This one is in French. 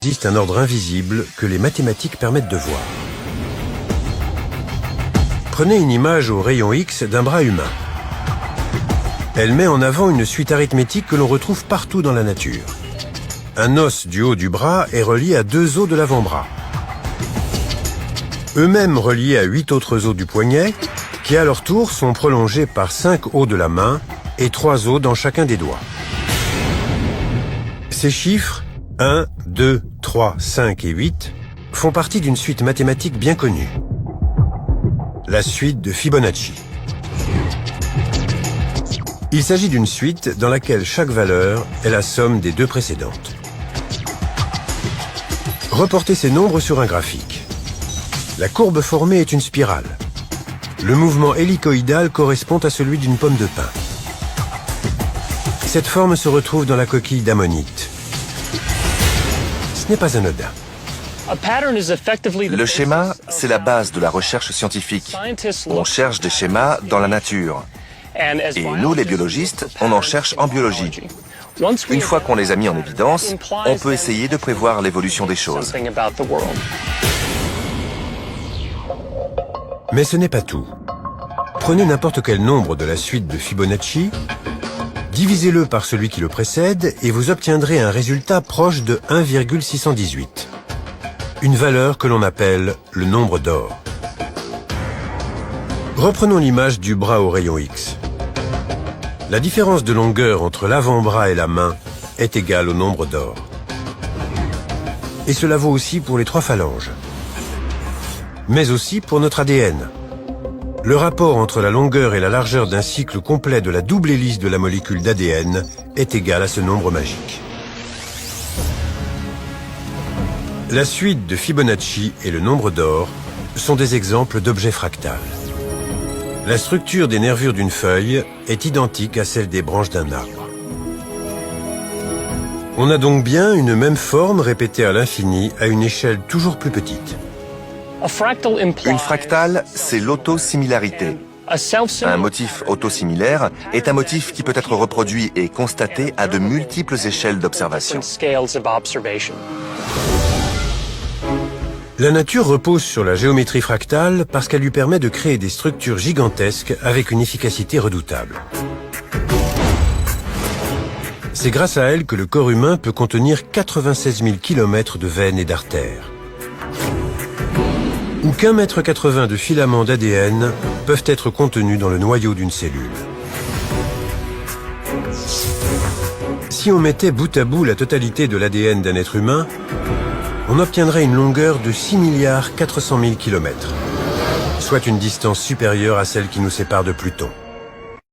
existe un ordre invisible que les mathématiques permettent de voir. Prenez une image au rayon X d'un bras humain. Elle met en avant une suite arithmétique que l'on retrouve partout dans la nature. Un os du haut du bras est relié à 2 os de l'avant-bras. Eux-mêmes reliés à 8 autres os du poignet, qui à leur tour sont prolongés par 5 os de la main et 3 os dans chacun des doigts. Ces chiffres, 1, 2, 3, 5 et 8, font partie d'une suite mathématique bien connue. La suite de Fibonacci. Il s'agit d'une suite dans laquelle chaque valeur est la somme des 2 précédentes. Reportez ces nombres sur un graphique. La courbe formée est une spirale. Le mouvement hélicoïdal correspond à celui d'une pomme de pin. Cette forme se retrouve dans la coquille d'ammonite. Ce n'est pas anodin. Le schéma, c'est la base de la recherche scientifique. On cherche des schémas dans la nature. Et nous, les biologistes, on en cherche en biologie. Une fois qu'on les a mis en évidence, on peut essayer de prévoir l'évolution des choses. Mais ce n'est pas tout. Prenez n'importe quel nombre de la suite de Fibonacci, divisez-le par celui qui le précède et vous obtiendrez un résultat proche de 1,618. Une valeur que l'on appelle le nombre d'or. Reprenons l'image du bras au rayon X. La différence de longueur entre l'avant-bras et la main est égale au nombre d'or. Et cela vaut aussi pour les 3 phalanges. Mais aussi pour notre ADN. Le rapport entre la longueur et la largeur d'un cycle complet de la double hélice de la molécule d'ADN est égal à ce nombre magique. La suite de Fibonacci et le nombre d'or sont des exemples d'objets fractals. La structure des nervures d'une feuille est identique à celle des branches d'un arbre. On a donc bien une même forme répétée à l'infini à une échelle toujours plus petite. Une fractale, c'est l'autosimilarité. Un motif autosimilaire est un motif qui peut être reproduit et constaté à de multiples échelles d'observation. La nature repose sur la géométrie fractale parce qu'elle lui permet de créer des structures gigantesques avec une efficacité redoutable. C'est grâce à elle que le corps humain peut contenir 96 000 km de veines et d'artères. Ou qu'1,80 m de filaments d'ADN peuvent être contenus dans le noyau d'une cellule. Si on mettait bout à bout la totalité de l'ADN d'un être humain, on obtiendrait une longueur de 6 400 000 km, soit une distance supérieure à celle qui nous sépare de Pluton.